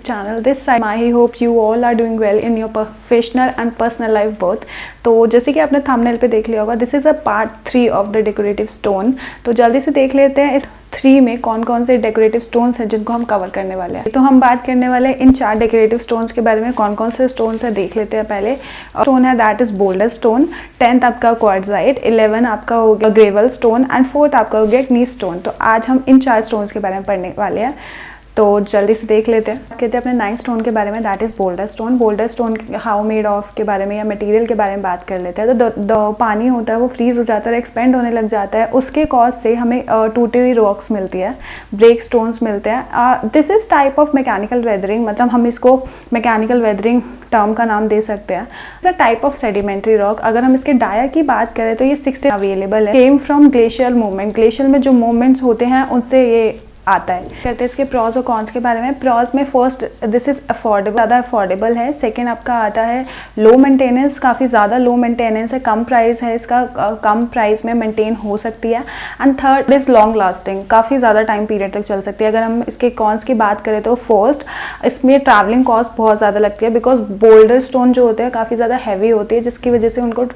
channel. This side I hope you all are doing well in your professional and personal life both. तो जैसे कि आपने thumbnail पे देख लिया होगा, this is a part 3 of the decorative stone. तो जल्दी से देख लेते हैं इस 3 में कौन कौन से डेकोरेटिव स्टोन्स हैं जिनको हम कवर करने वाले हैं. तो हम बात करने वाले हैं इन 4 डेकोरेटिव स्टोन्स के बारे में. कौन कौन से स्टोन्स हैं देख लेते हैं पहले. स्टोन है that is boulder stone, 10th आपका क्वार्ट्ज़ाइट, 11 आपका हो गया ग्रेवल स्टोन एंड 4th आपका हो गया नीस स्टोन. तो आज हम इन 4 स्टोन्स के बारे में पढ़ने वाले हैं. तो जल्दी से देख लेते हैं. कहते हैं अपने 9th स्टोन के बारे में, that is boulder stone. Boulder stone how made of के बारे में या मटेरियल के बारे में बात कर लेते हैं. तो पानी होता है वो फ्रीज हो जाता है और एक्सपेंड होने लग जाता है. उसके कॉज से हमें टूटी हुई रॉक्स मिलती है, ब्रेक स्टोन्स मिलते हैं. This is type of mechanical weathering, मतलब हम इसको मैकेनिकल वेदरिंग टर्म का नाम दे सकते हैं. The type of sedimentary rock. अगर हम इसके डाया की बात करें तो ये 60 अवेलेबल है. Came from glacier movement. Glacier में जो मूवमेंट्स होते हैं उनसे ये आता है. कहते हैं इसके प्रॉज और कॉन्स के बारे में. प्रॉज में फर्स्ट दिस इज़ अफोर्डेबल, ज़्यादा अफोर्डेबल है. सेकंड आपका आता है लो मेंटेनेंस, काफ़ी ज़्यादा लो मेंटेनेंस है, कम प्राइस है इसका, कम प्राइस में मेंटेन हो सकती है. And third is long lasting, काफ़ी ज़्यादा टाइम पीरियड तक चल सकती है. अगर हम इसके कॉन्स की बात करें तो फर्स्ट इसमें ट्रैवलिंग कॉस्ट बहुत ज़्यादा लगती है, बिकॉज बोल्डर स्टोन जो होते हैं काफ़ी ज़्यादा हैवी होती है, जिसकी वजह से उनको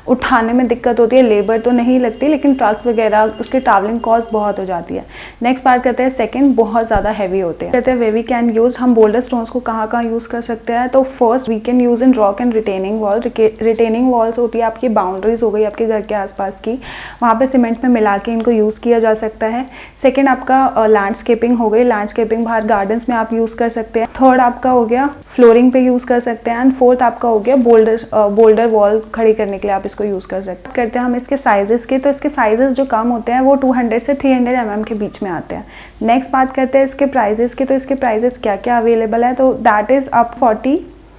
उठाने में दिक्कत होती है. लेबर तो नहीं लगती लेकिन ट्रक्स वगैरह उसकी ट्रैवलिंग कॉस्ट बहुत हो जाती है. नेक्स्ट बात करते हैं सेकंड, बहुत ज़्यादा हैवी होते हैं. कहते हैं वे वी कैन यूज़, हम बोल्डर स्टोन्स को कहाँ कहाँ यूज़ कर सकते हैं. तो first we can use in rock and retaining wall. Retaining walls होती है आपकी बाउंड्रीज हो गई आपके घर के आसपास की, वहाँ पे सीमेंट में मिला के इनको यूज़ किया जा सकता है. सेकेंड आपका लैंडस्केपिंग हो गई. लैंडस्केपिंग बाहर गार्डन्स में आप यूज़ कर सकते हैं. थर्ड आपका हो गया फ्लोरिंग पे यूज़ कर सकते हैं. एंड फोर्थ आपका हो गया बोल्डर वॉल खड़ी करने के लिए आप इसको यूज़ कर सकते हैं. करते हैं हम इसके साइजेस के. तो इसके साइजेस जो कम होते हैं वो 200 से 300 mm के बीच में आते हैं. नेक्स्ट बात करते हैं इसके प्राइजेस की. तो इसके प्राइजेस क्या क्या अवेलेबल है. तो that is up 40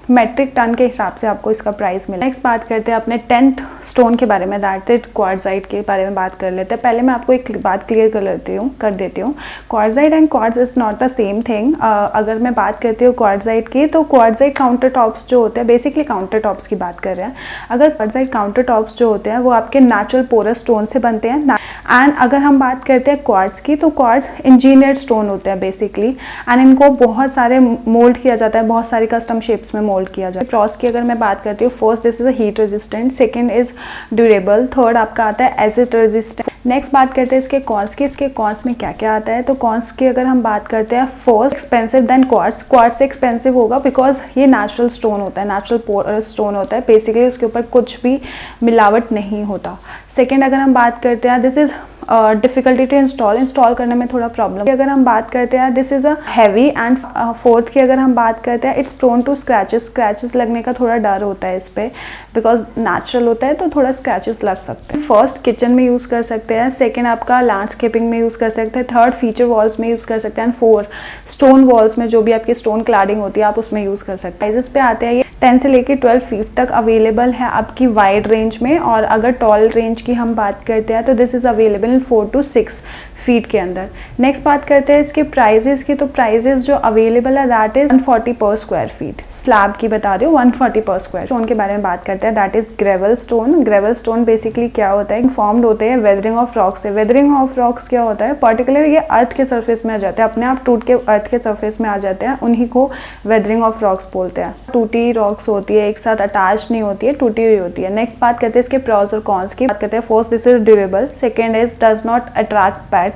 metric ton के हिसाब से आपको इसका प्राइस मिला. नेक्स्ट बात करते हैं अपने 10th स्टोन के बारे में, दैट इज क्वार्ट्ज़ाइट के बारे में बात कर लेते हैं. पहले मैं आपको एक बात क्लियर कर देती हूँ. Quartzite and quartz is not the same thing. अगर मैं बात करती हूँ क्वार्ट्ज़ाइट की, तो क्वार्ट्ज़ाइट काउंटर टॉप्स जो होते हैं, बेसिकली काउंटर टॉप्स की बात कर रहे हैं. अगर क्वार्ट्ज़ाइट काउंटर टॉप्स जो होते हैं वो आपके नेचुरल पोरस स्टोन से बनते हैं. एंड अगर हम बात करते हैं क्वार्ट्ज़ की, तो क्वार्ट्ज़ इंजीनियर्ड स्टोन होते हैं बेसिकली, एंड इनको बहुत सारे मोल्ड किया जाता है, बहुत सारी कस्टम शेप्स में मोल्ड किया जाता है. प्रॉस की अगर मैं बात करती हूँ, first this is a heat resistant, second is durable, third आपका आता है एसिड रेजिस्टेंट. नेक्स्ट बात करते हैं इसके कॉन्स की. इसके कॉन्स में क्या क्या आता है. तो कॉन्स की अगर हम बात करते हैं, first expensive than quartz. Quartz से एक्सपेंसिव होगा बिकॉज ये नेचुरल स्टोन होता है, नेचुरल स्टोन होता है, बेसिकली उसके ऊपर कुछ भी मिलावट नहीं होता. सेकेंड अगर हम बात करते हैं, this is difficulty to install करने में थोड़ा प्रॉब्लम. अगर हम बात करते हैं, this is a heavy. And fourth की अगर हम बात करते हैं, इट्स प्रोन टू स्क्रैचेस लगने का थोड़ा डर होता है इस पर, बिकॉज नेचुरल होता है तो थोड़ा स्क्रैचेस लग सकते हैं. फर्स्ट किचन में यूज़ कर सकते हैं, सेकेंड आपका लैंडस्केपिंग में यूज़ कर सकते हैं, थर्ड फीचर वॉल्स में यूज़ कर सकते हैं, एंड फोर स्टोन वॉल्स में जो भी आपकी स्टोन क्लैडिंग होती है आप उसमें यूज़ कर सकते हैं. इस पे आते हैं ये 10 से लेकर 12 फीट तक अवेलेबल है आपकी वाइड रेंज में. और अगर टॉल रेंज की हम बात करते हैं तो this is available in 4 to 6 feet के अंदर. नेक्स्ट बात करते हैं इसके प्राइजेस की. तो प्राइजेस जो अवेलेबल है दैट इज 140 पर स्क्वायर फीट. स्लैब की बता रही हूँ, 140 पर स्क्वायर. स्टोन के बारे में बात करते हैं, that is gravel stone. Gravel stone basically क्या होता है, फॉर्म्ड होते हैं वेदरिंग ऑफ रॉक्स से. वेदरिंग ऑफ रॉक्स क्या होता है, पर्टिकुलर ये अर्थ के सरफेस में आ जाते हैं, अपने आप टूट के अर्थ के सरफेस में आ जाते हैं, उन्हीं को वेदरिंग ऑफ रॉक्स बोलते हैं. टूटी रॉक्स होती है, एक साथ अटैच नहीं होती है, टूटी हुई होती है. नेक्स्ट बात करते हैं इसके प्रॉज और कॉन्स की. बात करते हैं, first this is durable, second is does not attract pets.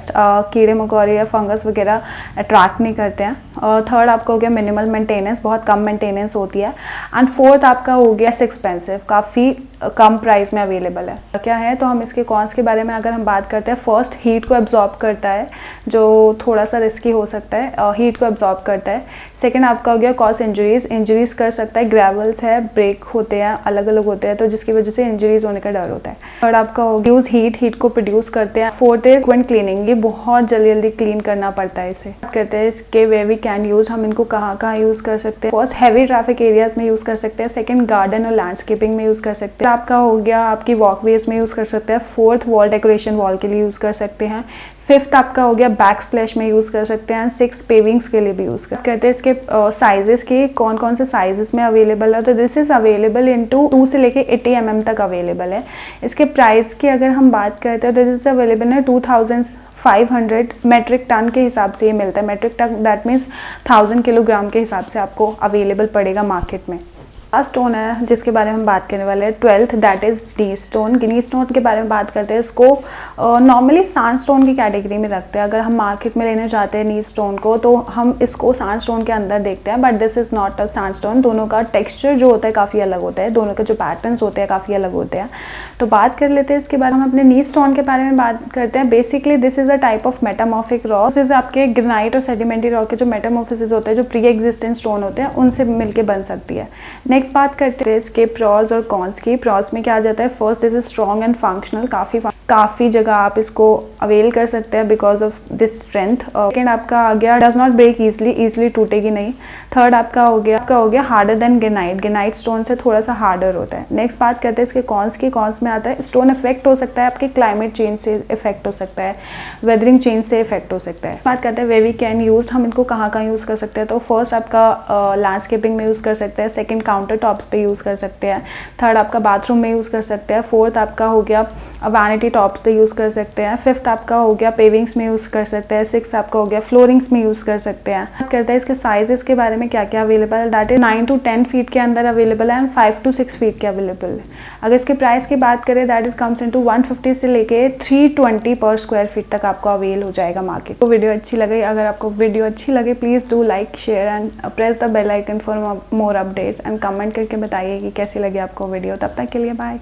कीड़े मकोड़े या फंगस वगैरह अट्रैक्ट नहीं करते हैं. थर्ड आपका हो गया मिनिमल मेंटेनेंस, बहुत कम मेंटेनेंस होती है. एंड फोर्थ आपका हो गया एक्सपेंसिव, काफ़ी कम प्राइस में अवेलेबल है. क्या है, तो हम इसके कॉन्स के बारे में अगर हम बात करते हैं, फर्स्ट हीट को एब्जॉर्ब करता है जो थोड़ा सा रिस्की हो सकता है, हीट को एब्जॉर्ब करता है. सेकेंड आपका हो गया कॉज इंजरीज कर सकता है. ग्रेवल्स है, ब्रेक होते हैं, अलग अलग होते हैं, तो जिसकी वजह से इंजरीज होने का डर होता है. थर्ड आपका हो गया यूज हीट को प्रोड्यूस करते हैं. फोर्थ इज फ्रीक्वेंट क्लीनिंग, ये बहुत जल्दी क्लीन करना पड़ता है इसे. कहते हैं इसके वे वी कैन यूज, हम इनको कहाँ यूज कर सकते हैं. फर्स्ट हैवी ट्रैफिक एरियाज में यूज कर सकते हैं. सेकेंड गार्डन और लैंडस्केपिंग में यूज कर सकते हैं. आपका हो गया आपकी वॉकवेज में यूज़ कर सकते हैं। फोर्थ वॉल डेकोरेशन वॉल के लिए यूज़ कर सकते हैं। फिफ्थ आपका हो गया बैक स्प्लैश में यूज़ कर सकते हैं। सिक्स पेविंग्स के लिए भी यूज़ करते हैं। इसके साइजेस के कौन कौन से साइजेस में अवेलेबल है, तो दिस इज़ अवेलेबल इनटू 2 से लेके 80 mm तक अवेलेबल है। इसके प्राइस की अगर हम बात करते हैं तो दिस इज़ अवेलेबल है 2500 मेट्रिक टन के हिसाब से ये मिलता है। Metric ton that means 1000 kilogram के हिसाब से आपको अवेलेबल पड़ेगा मार्केट में। लास्ट स्टोन है जिसके बारे में हम बात करने वाले हैं 12th, that is knees stone. Knees stone के बारे में बात करते हैं। इसको नॉर्मली सैंड स्टोन की कैटेगरी में रखते हैं। अगर हम मार्केट में लेने जाते हैं नीज स्टोन को तो हम इसको सैंड स्टोन के अंदर देखते हैं, but this is not a sand stone. दोनों का टेक्स्चर जो होता है काफ़ी अलग होता है, दोनों के जो पैटर्न्स होते हैं काफ़ी अलग होते हैं। तो बात कर लेते हैं इसके बारे में। हम अपने नीज स्टोन के बारे में बात करते हैं। Basically this is a type of metamorphic rock. This is आपके ग्रेनाइट और सेडिमेंट्री रॉक के जो मेटामॉर्फिस होते हैं, जो प्री एग्जिस्टेंट स्टोन होते हैं, उनसे मिलकर बन सकती है। नेक्स्ट बात करते हैं इसके प्रॉज और कॉन्स की। प्रॉज में क्या आ जाता है, first is strong and functional, काफ़ी जगह आप इसको अवेल कर सकते हैं because of this strength. Second आपका आ गया डज नॉट ब्रेक ईजिली टूटेगी नहीं। थर्ड आपका हो गया harder than granite. Granite stone से थोड़ा सा हार्डर होता है। नेक्स्ट बात करते हैं इसके कॉन्स की। कॉन्स में आता है स्टोन इफेक्ट हो सकता है, आपके क्लाइमेट चेंज से इफेक्ट हो सकता है, वेदरिंग चेंज से इफेक्ट हो सकता है। बात करते हैं वे वी कैन यूज, हम इनको कहाँ यूज़ कर सकते हैं। तो फर्स्ट आपका लैंडस्केपिंग में यूज़ कर सकते हैं। सेकेंड काउंटर टॉप्स पे यूज़ कर सकते हैं। थर्ड आपका बाथरूम में यूज़ कर सकते हैं। फोर्थ आपका हो गया वैनिटी टॉप्स पे यूज़ कर सकते हैं। फिफ्थ आपका हो गया पेविंग्स में यूज़ कर सकते हैं। सिक्स आपका हो गया फ्लोरिंग्स में यूज़ कर सकते हैं। बात करते हैं इसके साइजेस के बारे में, क्या क्या अवेलेबल है। दैट इज 9 to 10 फीट के अंदर अवेलेबल है एंड 5 to 6 फीट के अवेलेबल है। अगर इसके प्राइस की बात करें दैट इज कम्स इनटू 150 से लेके 320 पर स्क्वायर फीट तक आपको अवेल हो जाएगा मार्केट। तो वीडियो अच्छी लगी, अगर आपको वीडियो अच्छी लगे please do like share and press the bell icon for more updates and comment करके बताइए कि कैसी लगी आपको वीडियो। तब तक के लिए बाय।